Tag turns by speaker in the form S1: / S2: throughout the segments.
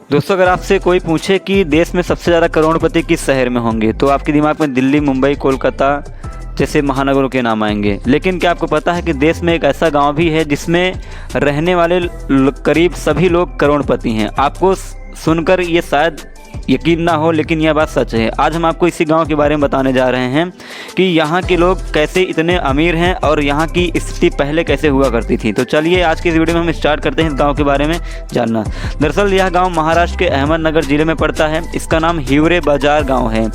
S1: दोस्तों, अगर आपसे कोई पूछे कि देश में सबसे ज़्यादा करोड़पति किस शहर में होंगे तो आपके दिमाग में दिल्ली, मुंबई, कोलकाता जैसे महानगरों के नाम आएंगे। लेकिन क्या आपको पता है कि देश में एक ऐसा गांव भी है जिसमें रहने वाले करीब सभी लोग करोड़पति हैं। आपको सुनकर ये शायद यकीन ना हो, लेकिन यह बात सच है। आज हम आपको इसी गांव के बारे में बताने जा रहे हैं कि यहाँ के लोग कैसे इतने अमीर हैं और यहाँ की स्थिति पहले कैसे हुआ करती थी। तो चलिए आज की इस वीडियो में हम स्टार्ट करते हैं इस गांव के बारे में जानना। दरअसल यह गांव महाराष्ट्र के अहमदनगर ज़िले में पड़ता है। इसका नाम हिवरे बाजार गाँव है।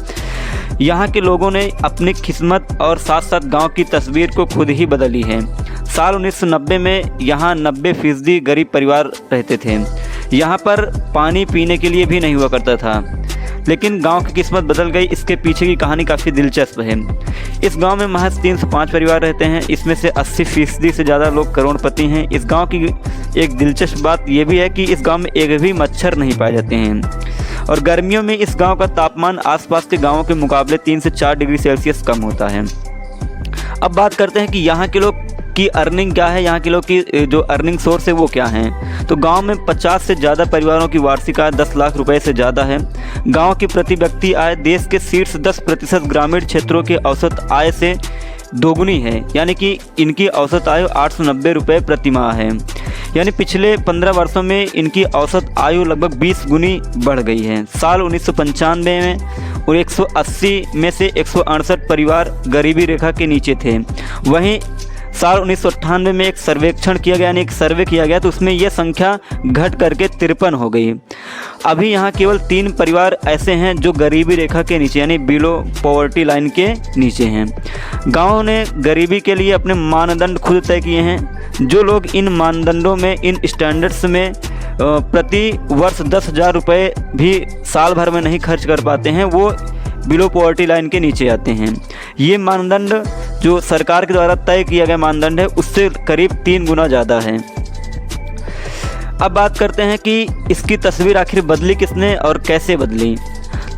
S1: यहाँ के लोगों ने अपनी किस्मत और साथ साथ गाँव की तस्वीर को खुद ही बदली है। साल 1990 में यहाँ 90% गरीब परिवार रहते थे। यहाँ पर पानी पीने के लिए भी नहीं हुआ करता था, लेकिन गांव की किस्मत बदल गई। इसके पीछे की कहानी काफ़ी दिलचस्प है। इस गांव में महज 305 परिवार रहते हैं। इसमें से 80% से ज़्यादा लोग करोड़पति हैं। इस गांव की एक दिलचस्प बात यह भी है कि इस गांव में एक भी मच्छर नहीं पाए जाते हैं और गर्मियों में इस गांव का तापमान आसपास के गाँवों के मुकाबले 3 से 4 डिग्री सेल्सियस कम होता है। अब बात करते हैं कि यहाँ के लोग की अर्निंग क्या है, यहाँ के लोग की जो अर्निंग सोर्स है वो क्या है। तो गांव में 50 से ज़्यादा परिवारों की वार्षिक आय 10 लाख रुपए से ज़्यादा है। गांव की प्रति व्यक्ति आय देश के शीर्ष 10% ग्रामीण क्षेत्रों के औसत आय से दोगुनी है, यानी कि इनकी औसत आयु 890 रुपये प्रति माह है। यानी पिछले 15 वर्षों में इनकी औसत आयु लगभग 20 गुनी बढ़ गई है। साल 1995 में और 180 में से 168 परिवार गरीबी रेखा के नीचे थे। वहीं साल 1998 में एक सर्वेक्षण किया गया, यानी एक सर्वे किया गया, तो उसमें यह संख्या घट करके 53 हो गई। अभी यहाँ केवल 3 परिवार ऐसे हैं जो गरीबी रेखा के नीचे यानी बिलो पॉवर्टी लाइन के नीचे हैं। गांव ने गरीबी के लिए अपने मानदंड खुद तय किए हैं। जो लोग इन मानदंडों में, इन स्टैंडर्ड्स में प्रति वर्ष 10,000 रुपये भी साल भर में नहीं खर्च कर पाते हैं, वो बिलो पॉवर्टी लाइन के नीचे आते हैं। ये मानदंड जो सरकार के द्वारा तय किया गया मानदंड है उससे करीब 3 गुना ज़्यादा है। अब बात करते हैं कि इसकी तस्वीर आखिर बदली किसने और कैसे बदली।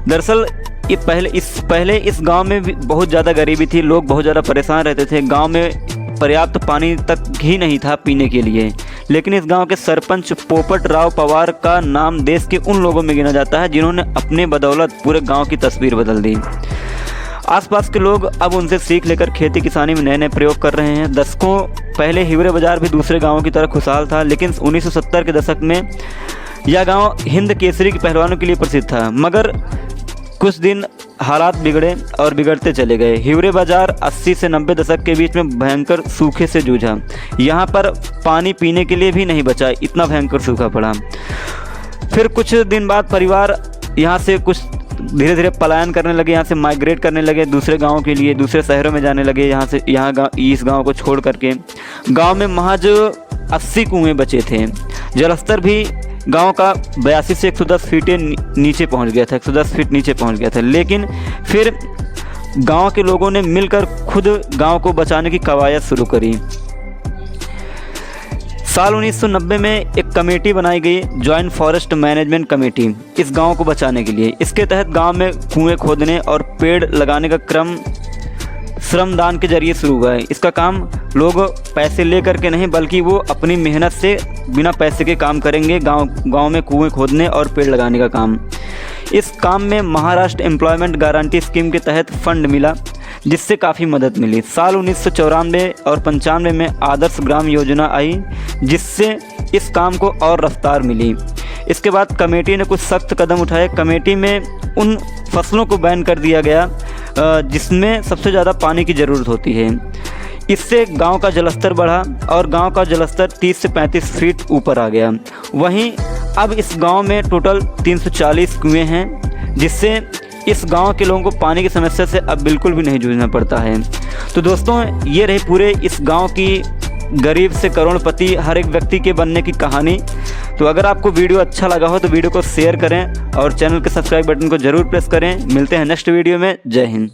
S1: दरअसल ये पहले इस गांव में भी बहुत ज़्यादा गरीबी थी। लोग बहुत ज़्यादा परेशान रहते थे। गांव में पर्याप्त पानी तक ही नहीं था पीने के लिए। लेकिन इस गांव के सरपंच पोपट राव पवार का नाम देश के उन लोगों में गिना जाता है जिन्होंने अपने बदौलत पूरे गांव की तस्वीर बदल दी। आसपास के लोग अब उनसे सीख लेकर खेती किसानी में नए नए प्रयोग कर रहे हैं। दशकों पहले हिवरे बाजार भी दूसरे गांवों की तरह खुशहाल था, लेकिन 1970 के दशक में यह गांव हिंद केसरी के पहलवानों के लिए प्रसिद्ध था। मगर कुछ दिन हालात बिगड़े और बिगड़ते चले गए। हिवरे बाजार 80 से 90 दशक के बीच में भयंकर सूखे से जूझा। यहाँ पर पानी पीने के लिए भी नहीं बचा, इतना भयंकर सूखा पड़ा। फिर कुछ दिन बाद परिवार यहाँ से कुछ धीरे धीरे पलायन करने लगे, यहाँ से माइग्रेट करने लगे दूसरे गाँव के लिए, दूसरे शहरों में जाने लगे। इस गाँव को छोड़ करके गाँव में महज 80 कुएँ बचे थे। जलस्तर भी गांव का 82 से 110 फीट नीचे पहुंच गया था, 110 फीट नीचे पहुंच गया था। लेकिन फिर गांव के लोगों ने मिलकर खुद गांव को बचाने की कवायद शुरू करी। साल 1990 में एक कमेटी बनाई गई, जॉइंट फॉरेस्ट मैनेजमेंट कमेटी, इस गांव को बचाने के लिए। इसके तहत गांव में कुएं खोदने और पेड़ लगाने का क्रम श्रमदान के जरिए शुरू हुआ है। इसका काम लोग पैसे ले करके नहीं, बल्कि वो अपनी मेहनत से बिना पैसे के काम करेंगे। गांव में कुएं खोदने और पेड़ लगाने का काम। इस काम में महाराष्ट्र एम्प्लॉयमेंट गारंटी स्कीम के तहत फंड मिला, जिससे काफ़ी मदद मिली। साल 1994 और 95 में आदर्श ग्राम योजना आई, जिससे इस काम को और रफ्तार मिली। इसके बाद कमेटी ने कुछ सख्त कदम उठाए। कमेटी में उन फसलों को बैन कर दिया गया जिसमें सबसे ज़्यादा पानी की ज़रूरत होती है। इससे गांव का जलस्तर बढ़ा और गांव का जलस्तर 30 से 35 फीट ऊपर आ गया। वहीं अब इस गांव में टोटल 340 कुएँ हैं, जिससे इस गांव के लोगों को पानी की समस्या से अब बिल्कुल भी नहीं जूझना पड़ता है। तो दोस्तों, ये रही पूरे इस गांव की गरीब से करोड़पति हर एक व्यक्ति के बनने की कहानी। तो अगर आपको वीडियो अच्छा लगा हो तो वीडियो को शेयर करें और चैनल के सब्सक्राइब बटन को ज़रूर प्रेस करें। मिलते हैं नेक्स्ट वीडियो में। जय हिंद।